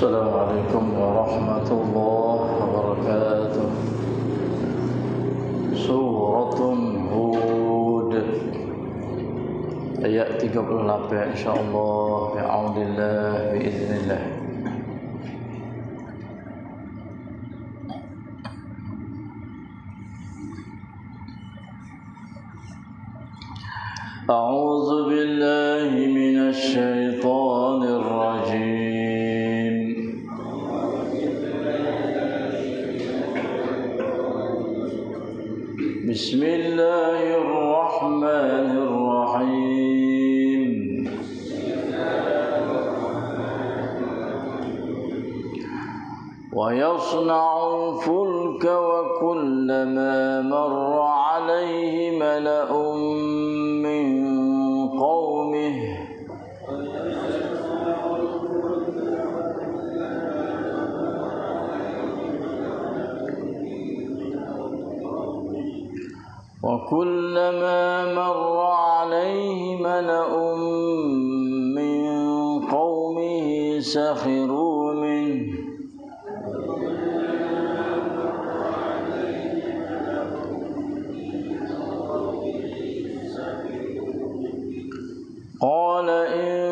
Assalamualaikum warahmatullahi wabarakatuh. Suratun Hud ayat 38 insyaallah bi'aunillah biiznillah. A'udzu billahi minasy syaithanir rajim. Bismillahirrahmanirrahim. Wa yasna'ul fulka wa kullama marra 'alaihi mala'un min qaumihi وكلما مر عليه ملأ من قومه سخروا منه قال إن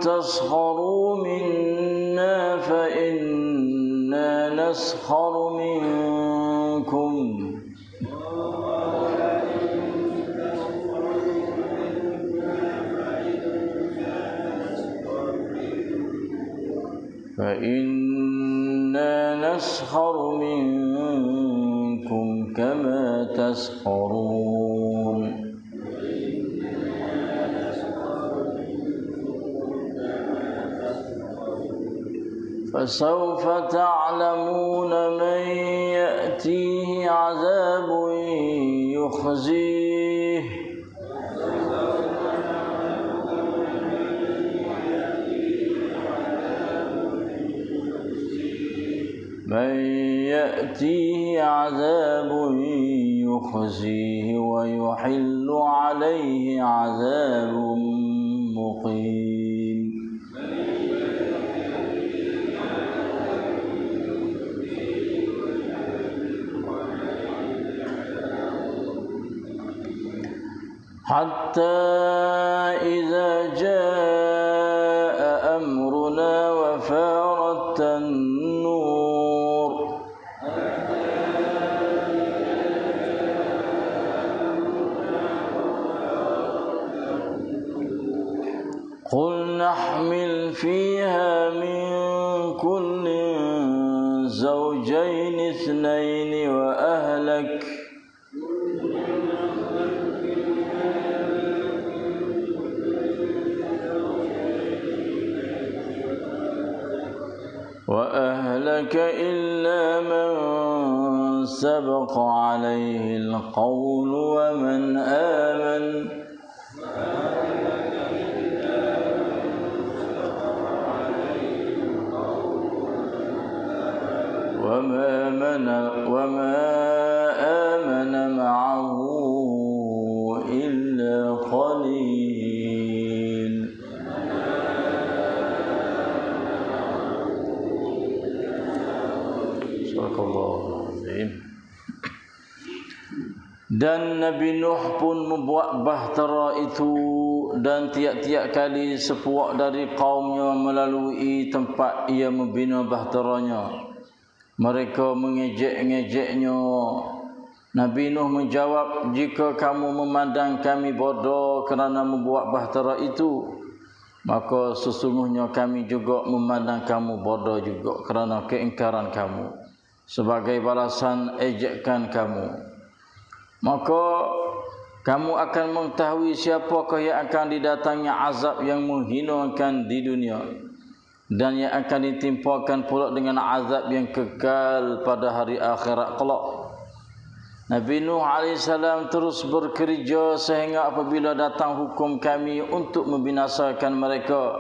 تسخروا منا فإنا نسخر منكم فإنا نسخر منكم كما تسخرون فسوف تعلمون من يأتيه عذاب يخزيه ويحل عليه عذاب مقيم حتى إذا جاء أمرنا وفارت النور قل نحمل فيها من كل زوجين اثنين وأهلك إلا من سبق عليه القول ومن آمن وما آمن معه إلا قليل Dan Nabi Nuh pun membuat bahtera itu, dan tiap-tiap kali sepuak dari kaumnya melalui tempat ia membina bahteranya, mereka mengejek-ngejeknya. Nabi Nuh menjawab, jika kamu memandang kami bodoh kerana membuat bahtera itu, maka sesungguhnya kami juga memandang kamu bodoh juga kerana keingkaran kamu, sebagai balasan ejekan kamu. Maka kamu akan mengetahui siapakah yang akan didatangi azab yang menghinakan di dunia, dan yang akan ditimpakan pula dengan azab yang kekal pada hari akhirat kelak. Nabi Nuh AS terus bekerja sehingga apabila datang hukum kami untuk membinasakan mereka,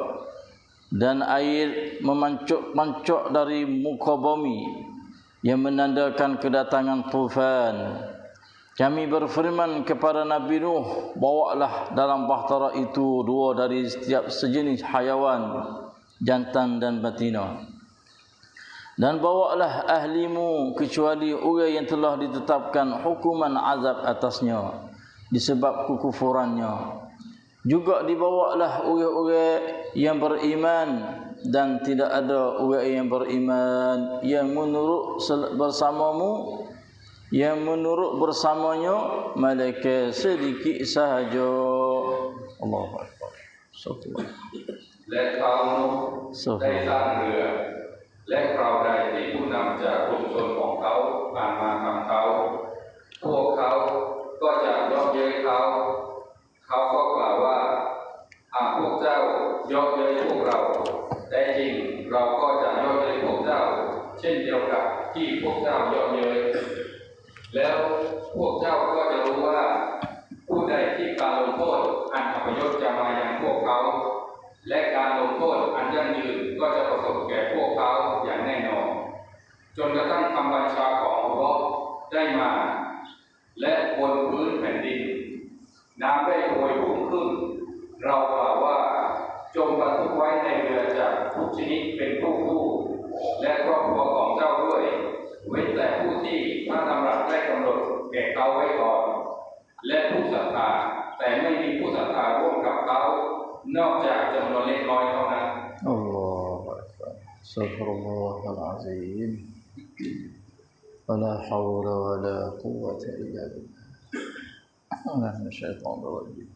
dan air memancuk-mancuk dari muka bumi yang menandakan kedatangan tufan, kami berfirman kepada Nabi Nuh, bawalah dalam bahtera itu 2 dari setiap sejenis hayawan, jantan dan betina. Dan bawalah ahlimu kecuali orang yang telah ditetapkan hukuman azab atasnya disebab kekufurannya. Juga dibawalah orang-orang yang beriman, dan tidak ada orang yang beriman yang menurut bersamamu, yang menurut bersamanya malaikat sedikit sahaja. Allahu Akbar. Subhanallah. และเขาได้สร้างเรือและคราวใดที่ผู้นำจากชุมชนของเขาผ่านมาทางเขาพวกเขาก็จะเยาะเย้ยเขาเขาก็กล่าวว่าหากพวกเจ้าเยาะเย้ยพวกเราแต่จริงเราก็จะเยาะเย้ยพวกเจ้าเช่นเดียวกับที่พวกเจ้าเยาะเย้ยแล้วพวกเจ้าก็จะรู้ว่าผู้ใดที่การลงโทษอันอัปยศจะมาอย่างพวกเขาและการลงโทษอันยั่งยืนก็จะประสบแก่พวกเขาอย่างแน่นอนจนกระทั่งคำบัญชาของอัลเลาะห์ได้มาและบนพื้นแผ่นดินน้ำได้โหยพุ่งขึ้นเรากล่าวว่าจงบรรทุกไว้ในเรือจากทุกชนิดเป็นผู้และครอบครัวของเจ้าด้วยเว้นแต่ผู้ที่พระดำรัสได้กำหนดแก่เขาไว้ก่อนและผู้ศรัทธาแต่ไม่มีผู้ศรัทธาร่วมกับเขานอกจากจำนวนเล็กน้อยเท่านั้น Allahu Akbar. Subhanallahal azim. Wala hawla wala quwwata illa billah. Syaitanir rajim.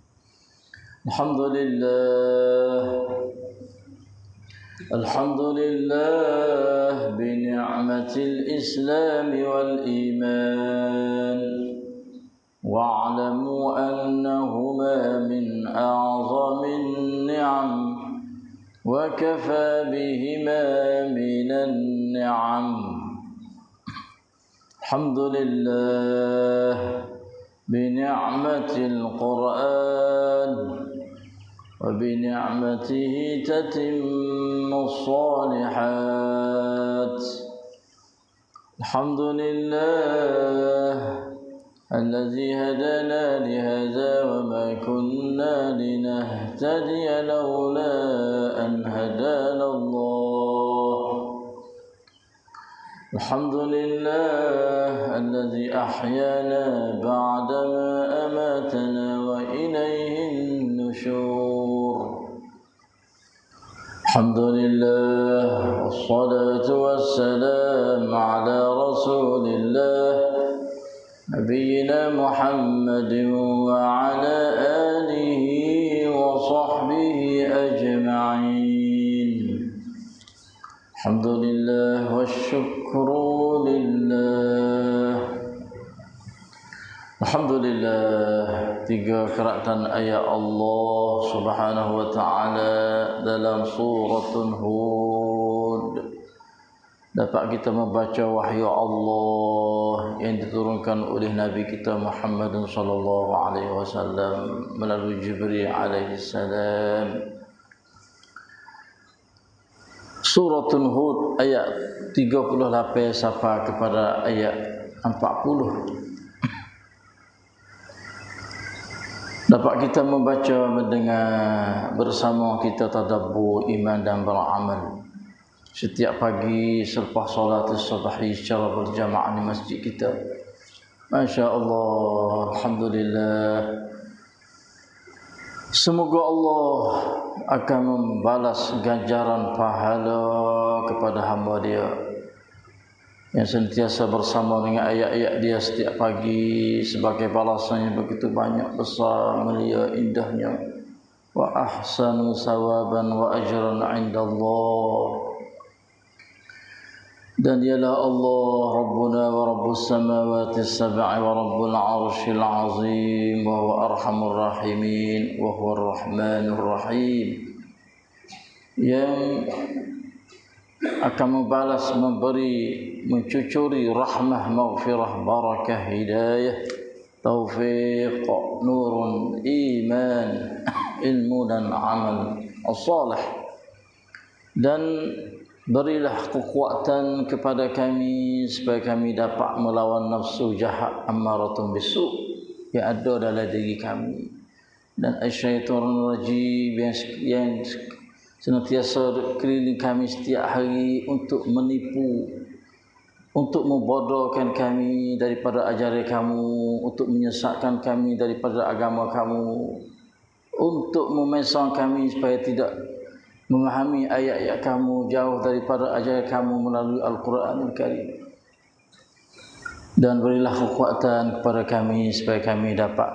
Alhamdulillah bi ni'matil Islam wal iman. واعلموا أنهما من أعظم النعم وكفى بهما من النعم. الحمد لله بنعمة القرآن وبنعمته تتم الصالحات. الحمد لله الذي هدانا لهذا وما كنا لنهتدي لولا أن هدانا الله. الحمد لله الذي أحيانا بعدما أماتنا وإليه النشور. الحمد لله والصلاة والسلام على رسول الله نبينا محمد وعلى آله وصحبه أجمعين. الحمد لله والشكر لله. Alhamdulillah, 3 keratan ayat Allah Subhanahu wa taala dalam suratul Hud. Dapat kita membaca wahyu Allah yang diturunkan oleh Nabi kita Muhammad sallallahu alaihi wasallam melalui Jibril alaihi salam. Suratul Hud ayat 38 sampai kepada ayat 40. Dapat kita membaca, mendengar bersama kita tadabbur iman dan beramal setiap pagi selepas solat subuh secara berjamaah di masjid kita. Masya Allah, alhamdulillah. Semoga Allah akan membalas ganjaran pahala kepada hamba Dia yang sentiasa bersama dengan ayat-ayat Dia setiap pagi, sebagai balasan yang begitu banyak, besar, mulia, indahnya. Wa ahsanu sawaban wa ajran 'inda Allah. Dan dialah Allah Rabbuna wa Rabbus samawati sab'i wa Rabbul arshil azim wa huwa arhamur rahimin wa huwa ar-rahmanur rahim, yang akan membalas, memberi, mencucuri rahmah, maghfirah, barakah, hidayah, taufiq, nurun, iman, ilmu dan amal as-salih. Dan berilah kekuatan kepada kami supaya kami dapat melawan nafsu jahat ammaratun bisu yang ada dalam diri kami, dan syaitan rajim yang senantiasa keliling kami setiap hari untuk menipu, untuk membodohkan kami daripada ajaran kamu, untuk menyesatkan kami daripada agama kamu, untuk memesong kami supaya tidak memahami ayat-ayat kamu, jauh daripada ajaran kamu melalui Al-Quranul Karim. Dan berilah kekuatan kepada kami supaya kami dapat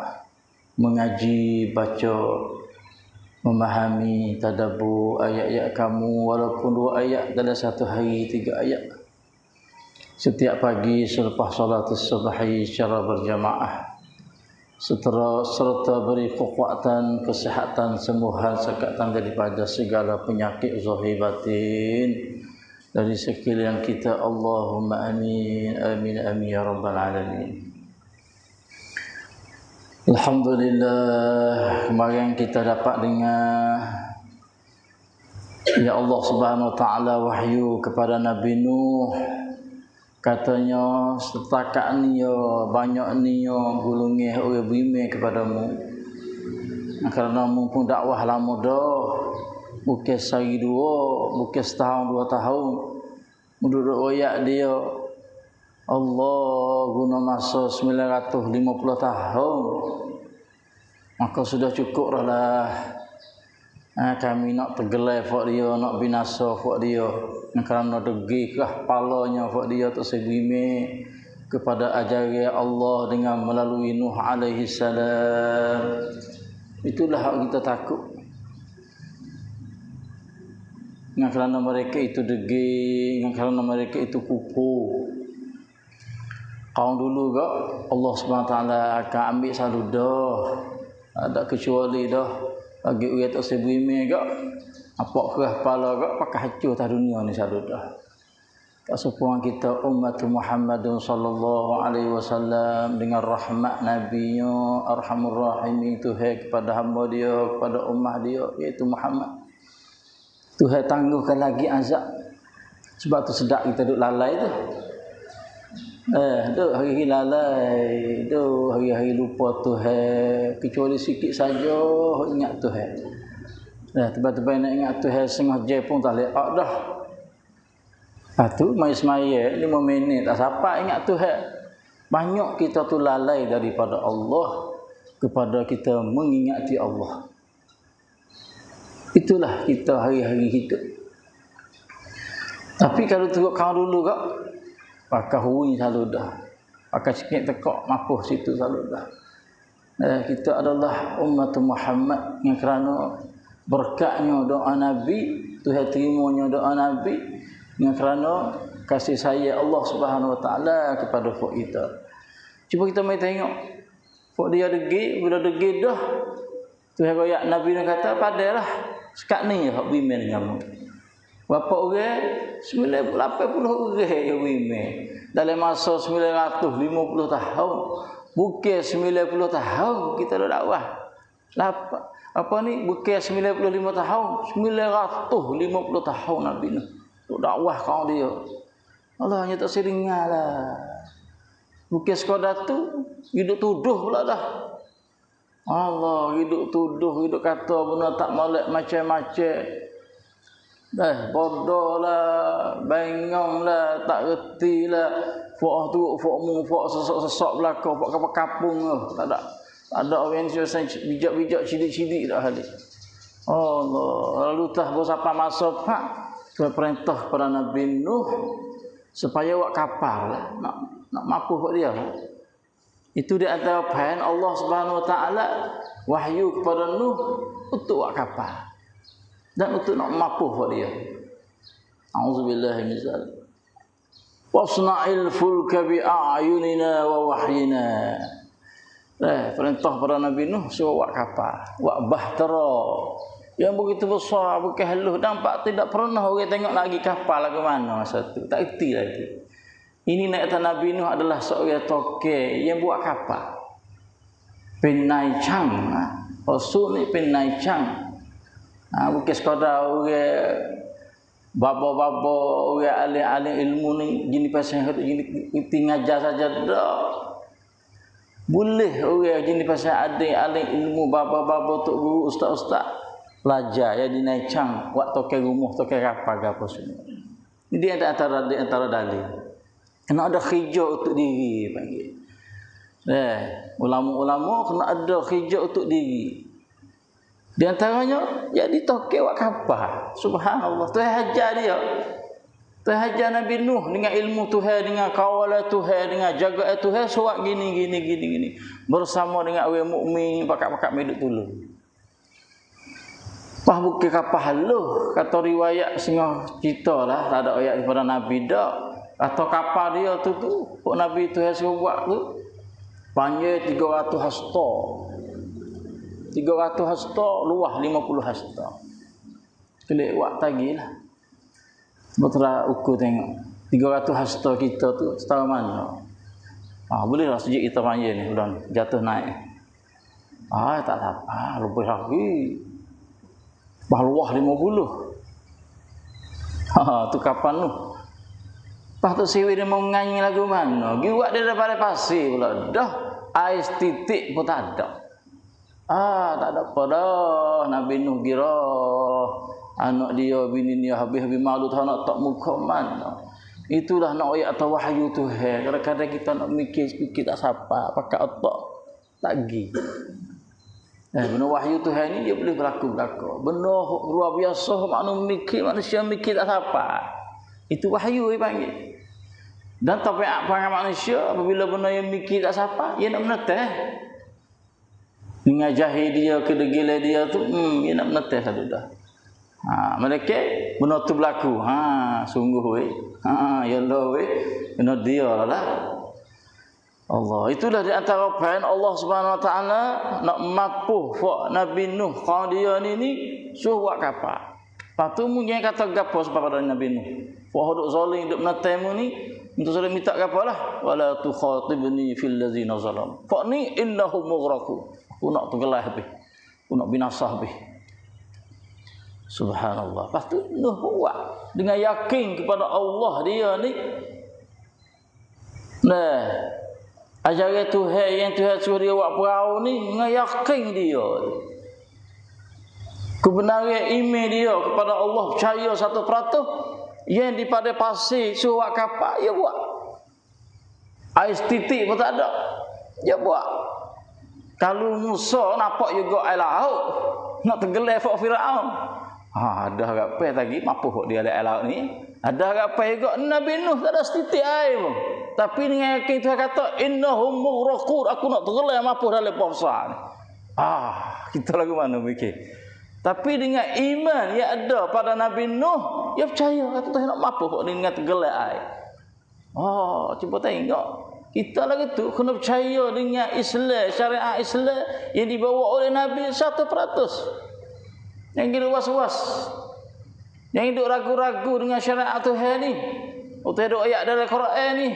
mengaji, baca, memahami, tadabbur ayat-ayat kamu, walaupun 2 ayat dalam satu hari, 3 ayat setiap pagi selepas solat subuh secara berjamaah, serta beri kekuatan, kesihatan, sembuhan, sekatan daripada segala penyakit zahir batin dari sekalian kita. Allahumma amin, amin, amin ya rabbal alamin. Alhamdulillah, kemarin kita dapat dengar ya Allah Subhanahu wa taala wahyu kepada Nabi Nuh. Katanya setakat ni ya banyak ni ya gulungih orang beriman kepadamu. Kerana mumpung dakwah lama dah, bukan sehari 2, bukan setahun 2 tahun. Menurut ayat dia Allah guna masa 950 tahun. Maka sudah cukup lah. Kami nak tergelai fak dia, nak binasa fak dia. Kerana degih kepalanya fak dia tu sebime kepada ajaran Allah dengan melalui Nuh alaihi salam. Itulah hak kita takut. Kerana mereka itu degih, kerana mereka itu kukuh. Kaum dulu gak Allah Subhanahu taala akan ambil selalu dah. Ada kecuali dah bagi orang tak sebime gak apa kerah kepala gak pakai hancur atas dunia ni selalu dah. Tak sepuang kita umat Muhammad sallallahu alaihi wasallam dengan rahmat nabinya arhamur rahim Tuhan kepada hamba dia, kepada ummah dia iaitu Muhammad. Tuhan tangguhkan lagi azab. Sebab tu sedap kita duduk lalai tu. Duk hari-hari lalai, duk hari-hari lupa Tuhan, kecuali sikit saja ingat Tuhan. Tiba-tiba nak ingat Tuhan setengah jam pun tak lewat dah. Lepas tu mai semaya 5 minit tak sampai ingat Tuhan. Banyak kita tu lalai daripada Allah kepada kita mengingati Allah. Itulah kita hari-hari hidup. Tapi kalau tengok kau dulu kak, pakai hui selalu dah, pakai sikit tekak mapuh situ selalu dah. Kita adalah umat Muhammad yang kerana berkatnya doa Nabi, Tuhan terimanya doa Nabi, yang kerana kasih sayang Allah Subhanahu wa taala kepada kita. Cuba kita mai tengok, fak dia degil, bila degil dah, Tuhan royak Nabi nak kata padahlah sekat ni hak bimbing dengan kamu. Berapa orang? 80 orang yang bimbing. Dalam masa 950 tahun. Bukan 90 tahun kita dah dakwah. Apa ni? Bukan 95 tahun. 950 tahun Nabi ni. Untuk dakwah kau dia. Allah hanya tak seringat lah. Bukan sekadar tu. Hidup tuduh pula dah. Allah hidup tuduh, hidup kata benda tak molek macam-macam. Bodoh lah, bengong lah, tak reti lah. Fak tu, fak mu, fak sesok-sesok belakang, fak kapung tak ada. Tak ada orang yang bijak-bijak cilik-cilik dah hari. Allah, lalu tah bersapa masa pak perintah kepada Nabi Nuh supaya awak kapal lah. Nak mampu buat dia. Itu di antara pilihan Allah Subhanahu wa taala wahyu kepada Nuh untuk awak kapal. Dan untuk nak mampu buat dia. Auzubillahi min zalik. Wasna'il fulka bi a'yunina wa wahyina. Perintah pada Nabi Nuh suruh awak kapal, awak bahtera. Yang begitu besar, begitu halus, nampak tidak pernah orang tengok lagi kapal ke mana masa tu. Tak erti lagi. Ini nak kata Nabi Nuh adalah seorang toke yang buat kapal. Penai Chang, Rasul ni Penai Chang. Bukan sekadar orang baba-baba, orang alim-alim ilmu ni gini pasal gini ngajar saja dah. Boleh orang gini pasal alim ilmu baba-baba tok guru ustaz-ustaz. pelajar ya dinaicang wak toke rumah toke kapal ke apa semua. Ini antara dalil. Kena ada hijau untuk diri panggil. Ulama-ulama kena ada hijau untuk diri. Di antaranya ya ditoke wak kapal. Subhanallah, Tuhan hajar dia. Tuhan hajar Nabi Nuh dengan ilmu Tuhan, dengan kawalan Tuhan, dengan jagaan Tuhan suat gini. Bersama dengan orang mukmin pakak-pakak meduk tolong. Pah bukan kapal lu kata riwayat singa cerita lah, tak ada ayat daripada Nabi dak. Atau kapal dia tu kok Nabi Tuhan suruh buat tu panjang 300 hasta. 300 hasta, luas 50 hasta. Kelek wak tagilah. Betera ukur tengok 300 hasta kita tu setara mana. Bolehlah sejak kita panjang ni sudah jatuh naik. Tak apa, lebih lagi. Luas 50. Tu kapan tu? Lepas tu siwi dia mau nyanyi lagu mana? Giwak dia daripada pasir pula. Dah ais titik pun tak ada. Tak ada apa dah. Nabi Nuh kira anak dia, bini dia habis-habis malu tak nak tak muka mana. Itulah nak ayat atau wahyu Tuhan. Kadang-kadang kita nak mikir tak siapa, pakai otak lagi. Benda wahyu Tuhan ni dia boleh berlaku. Benda luar biasa manusia mikir tak siapa. Itu wahyu dia panggil. Dan tabiat perangai manusia apabila benda yang mikir tak siapa, dia nak meneteh. Dengan jahil dia, kedegila dia tu, dia nak meneteh satu dah. Mereka benda tu berlaku. Sungguh weh. Ya Allah weh. Benda dia lah. Allah, itulah di antara peran Allah Subhanahu Wa Taala nak mapuh fak Nabi Nuh kalau dia ni suruh buat kapal. Patu munyi kata gapo sebab pada Nabi Nuh. Fak hodok zalim duk menatemu ni untuk suruh minta kapal lah. Wala tukhatibni fil ladzina zalam. Fak ni innahum mughraqu. Aku nak tenggelam habis. Aku nak binasa habis. Subhanallah. Lepas tu Nuh buat dengan yakin kepada Allah dia ni. Ajaran Tuhan yang Tuhan suruh dia buat perahu ni dengan yakin dia. Kebenaran iman dia kepada Allah percaya 100%. Yang daripada pasir suruh buat kapal, dia buat. Air titik pun tak ada, dia buat. Kalau Musa nampak juga air laut nak tenggelam fak Firaun. Ada apa lagi mampu dia air laut ni? Ada apa juga Nabi Nuh tak ada setitik air pun. Tapi dengan yakin Tuhan kata innahum mughraqun, aku nak tenggelam mampu dalam puasa ni. Kita lagu mana fikir. Tapi dengan iman yang ada pada Nabi Nuh, dia percaya kata Tuhan nak mampu kok dengan tenggelam air. Cuba tengok. Kita lagi tu kena percaya dengan Islam, syariat Islam yang dibawa oleh Nabi 100%. Yang kira was-was, yang hidup ragu-ragu dengan syariat Tuhan ni. Ada ayat dalam Quran ni.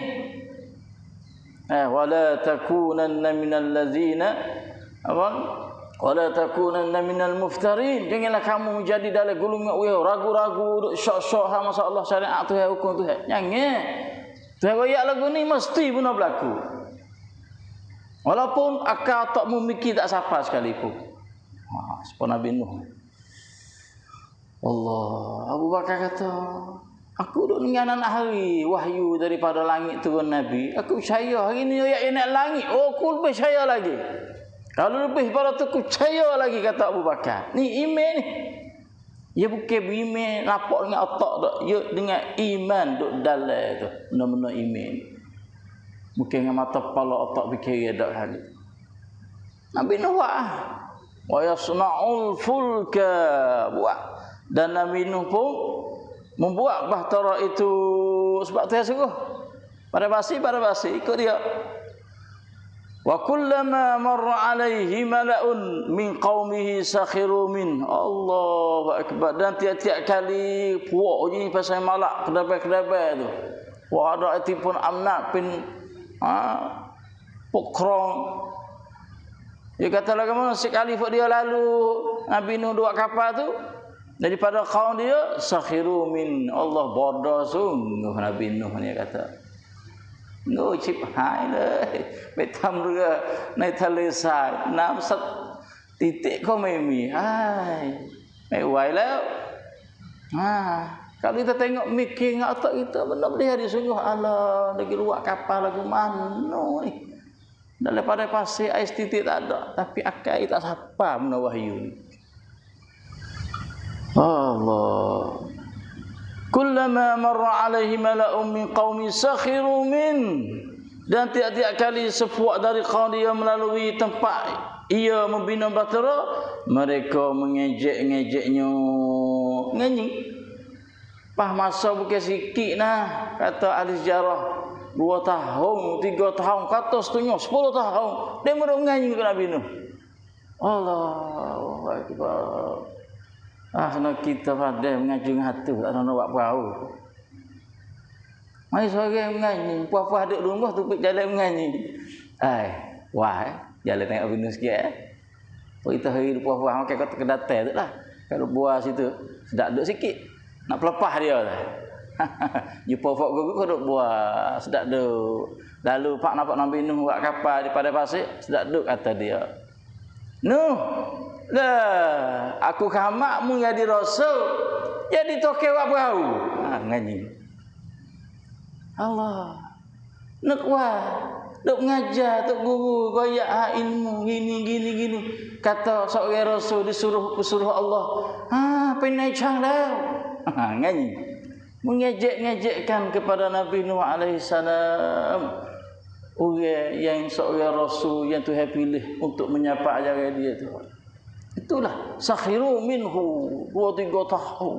Wala takunanna minal ladzina wala takunanna minal muftarin. Janganlah kamu menjadi dalam golongan ragu-ragu, syok-syok masalah syariat Tuhan, hukum Tuhan. Jangan. Tuhan ayat lagu ni mesti benar berlaku. Walaupun akal tak memikir tak siapa sekalipun. Seperti Nabi Nuh. Allah, Abu Bakar kata, aku duduk dengan anak hari wahyu daripada langit turun Nabi. Aku percaya hari ni ayat naik langit. Aku lebih percaya lagi. Kalau lebih pada tu aku percaya lagi, kata Abu Bakar. Ni iman ni. Dia bukan beriman nampak dengan otak tak. Dia dengan iman duk dalam tu. Benar-benar iman. Bukan dengan mata kepala otak fikir dak hari. Nabi Nuh wa yasna'ul fulka buat. Dan Nabi Nuh pun membuat bahtera itu sebab Tuhan suruh. Pada basi ikut dia. Wa kullama marra alaihi mala'un min qaumihi sakhiru min. Allahu akbar. Dan tiap-tiap kali puak je pasal malak kedabai-kedabai tu. Wa ada itipun Amnat bin Pukrong. Dia kata bagaimana sekali dia lalu Nabi Nuh dua kapal tu, daripada kaum dia sakhiru min. Allah bodoh sungguh Nabi Nuh ni kata. Nuh chip hai le. Betam juga naik tali sai. Nam sat titik kau memi. Hai. Wailah. Kalau kita tengok mikir dengan otak kita, benar boleh hari sungguh Allah lagi luak kapal lagu mana ni. Daripada pasir ais titik tak ada, tapi akal tak siapa benda wahyu ni. Allah. Kullama marra alaihi mala'un min qaumi sakhiru min, dan tiap-tiap kali sepuak dari kaum dia melalui tempat ia membina bahtera, mereka mengejek-ngejeknya. Nganyi pas masa bukan sikit nah, kata ahli sejarah 2 tahun, 3 tahun, kata setengah 10 tahun dia mereka nganyi ke Nabi Nuh. Allahu Akbar. Kena kita pada mengaji hatu, tak nak buat perahu. Mai seorang menganyi, puas-puas duduk rumah tu pergi jalan menganyi. Jalan tengok bina sikit kita hari puas-puas makan kat kedatai tu lah. Kalau buah situ, sedap duduk sikit. Nak pelepah dia lah. Jumpa fok gugu duduk buah, sedap duduk. Lalu pak nampak Nabi Nuh buat kapal di pada pasir, sedap duduk kata dia. Nuh, lah, aku khamak mu jadi rasul, jadi toke buat perahu. Ngaji. Allah. Nak wah, duk ngajar tok guru koyak ilmu gini. Kata seorang rasul disuruh Allah. Penai chang dah. Ngaji. Mengejek-ngejekkan kepada Nabi Nuh alaihi salam. Orang yang seorang rasul yang Tuhan pilih untuk menyapa ajaran dia tu. Itulah sakhiru minhu 2-3 tahun,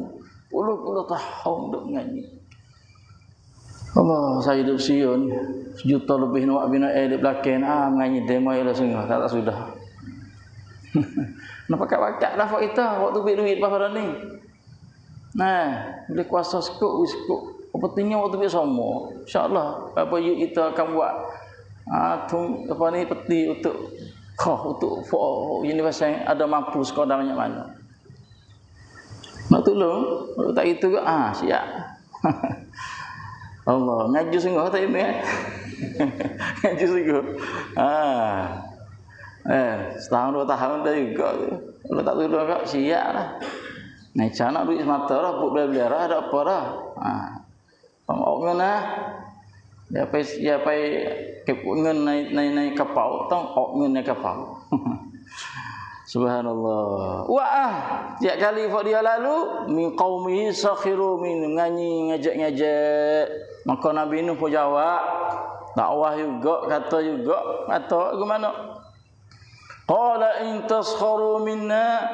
10 tahun duk menyanyi. Allah, saya hidup siun sejuta lebih nak bina di belakang menyanyi demo ialah sungguh tak sudah. Nak pakai-pakai dah kita waktu duit pasal ni. Boleh kuasa skop. Apa tinggal waktu biasa semua. Insya-Allah apa kita akan buat peti untuk universiti yang ada mampu sekolah banyak mana. Nak tolong, kalau tak itu ke siap. Allah, ngaju sungguh tak ini ngaju sungguh. Setahun 2 tahun dah juga tu. Kalau tak tolong kak siap lah. Naik cana duit semata lah, buat bela-bela ada apa dah. Pengok lah. Dia pai ngen naik kapal, tong ok ngen naik kapal. Subhanallah. Tiap kali dia lalu min qaumihi sakhiru min, nganyi ngajak. Maka Nabi Nuh pun jawab, dakwah juga, kata gimana? Qala in taskharu minna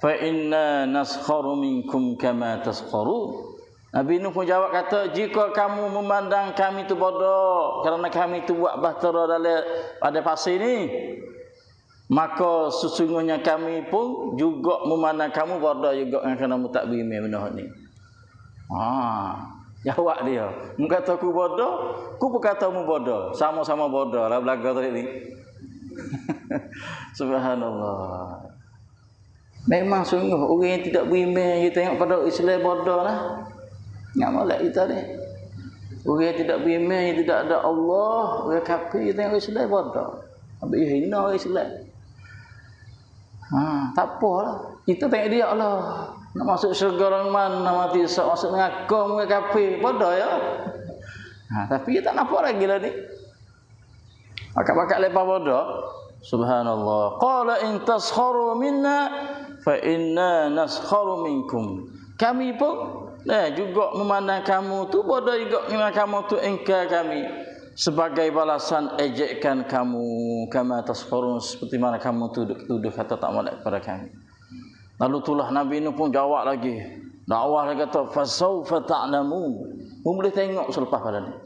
fa inna naskharu minkum kama taskharun. Nabi Nuh pun jawab kata, jika kamu memandang kami itu bodoh kerana kami itu buat bahtera pada pasir ni, maka sesungguhnya kami pun juga memandang kamu bodoh juga kerana kamu tak beriman benda ni. Jawab dia. Mu kata aku bodoh, aku pun kata mu bodoh. Sama-sama bodoh lah belaga tadi ni. Subhanallah. Memang sungguh orang yang tidak beriman, kita tengok pada Islam bodoh lah. Ingat molek kita ni. Orang yang tidak beriman, yang tidak ada Allah, orang kafir, kita tengok Islam bodoh. Habis hina Islam. Tak apalah. Kita tengok dia Allah. Nak masuk syurga orang mana mati esok, masuk neraka orang kafir, bodoh ya. Tapi kita tak nampak lagi lah ni. Bakat-bakat lepas bodoh. Subhanallah. Qala in taskharu minna fa inna naskharu minkum. Kami pun juga memandang kamu tu bodoh juga memandang kamu tu engkar kami sebagai balasan ejekan kamu, kama taskharun, seperti mana kamu tuduh kata tak molek kepada kami. Lalu itulah Nabi Nuh pun jawab lagi. Dakwah dia kata fasaufa ta'lamun. Boleh tengok selepas pada ni.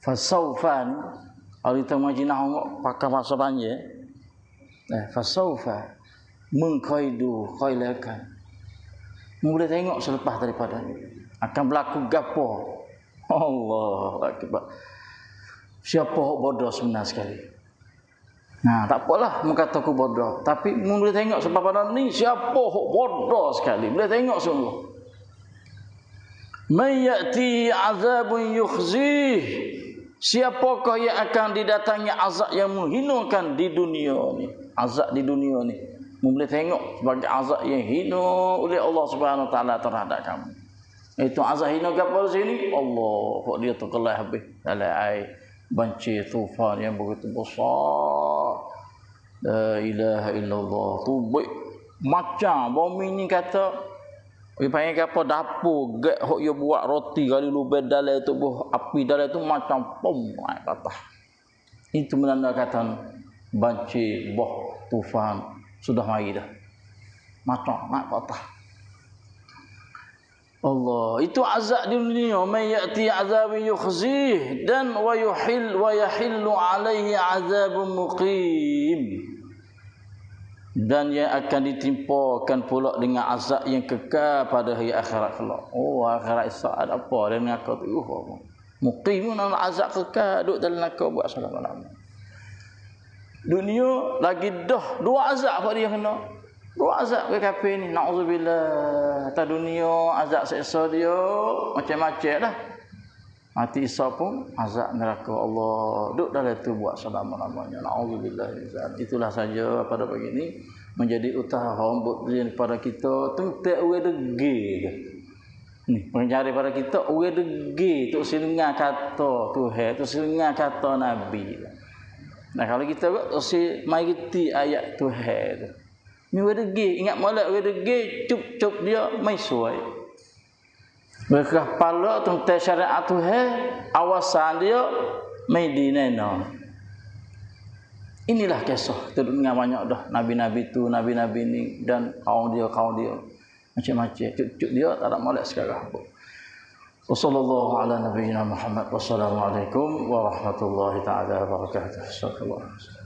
Fasaufa ni kalau kita majinah pakai bahasa panjang. Fasaufa mengkaidu khailakan. Boleh tengok selepas daripada ni akan berlaku gapo. Allah akbar. Siapa bodoh sebenar sekali. Tak apalah mengata aku bodoh, tapi boleh tengok sebab pada ni siapa bodoh sekali. Boleh tengok sungguh. May ya'ti 'adzabun yukhzih. Siapakah yang akan didatangi azab yang menghinakan di dunia ni? Azab di dunia ni. boleh tengok sebagai azab yang hina oleh Allah Subhanahu Wa Taala terhadap kamu. Itu azab hina kapal sini Allah kok dia terkelah habis dalam air banjir tufan yang begitu besar. La ilaha illallah. Tubik macam bumi ni kata dia panggil apa dapur gak hok dia buat roti kali lubang dalam tubuh api dalam tu macam pom patah. Itu menandakan banjir boh tufan sudah mari dah. Macam nak patah. Allah, itu azab di dunia. May ya'ti azabun yukhzih dan wa yahillu alaihi azabun muqim. Dan yang akan ditimpakan pula dengan azab yang kekal pada hari akhirat kelak. Oh, akhirat saat apa dan neraka tu? Muqim nan azab kekal duduk dalam neraka buat selama-lamanya. Dunia lagi dah dua azab apa dia kena. Dua azab ke kafir ni, naudzubillah. Atas dunia azab seksa dia macam-macam dah. Mati Isa pun azab neraka Allah. Duduk dalam tu buat selama-lamanya. Naudzubillah. Itulah saja pada pagi ini menjadi usaha buat pada kita tentang orang degi. Ni mencari pada kita orang degi tu silengan kata Tuhan, tu silengan kata Nabi. Nah kalau kita buat si maiki ayat Tuhan tu. Ni wedegi, ingat molek wedegi cup-cup dia mai suai. Mereka pala tentang syariat Tuhan, awasan dia mai dinena. Inilah kisah dengan banyak dah nabi-nabi tu, nabi-nabi ni dan kaum dia macam-macam. Cup-cup dia tak ada molek sekarang. Wassallallahu ala nabiyyina Muhammad wassalamualaikum warahmatullahi taala wabarakatuh. Sallallahu alaihi wasallam.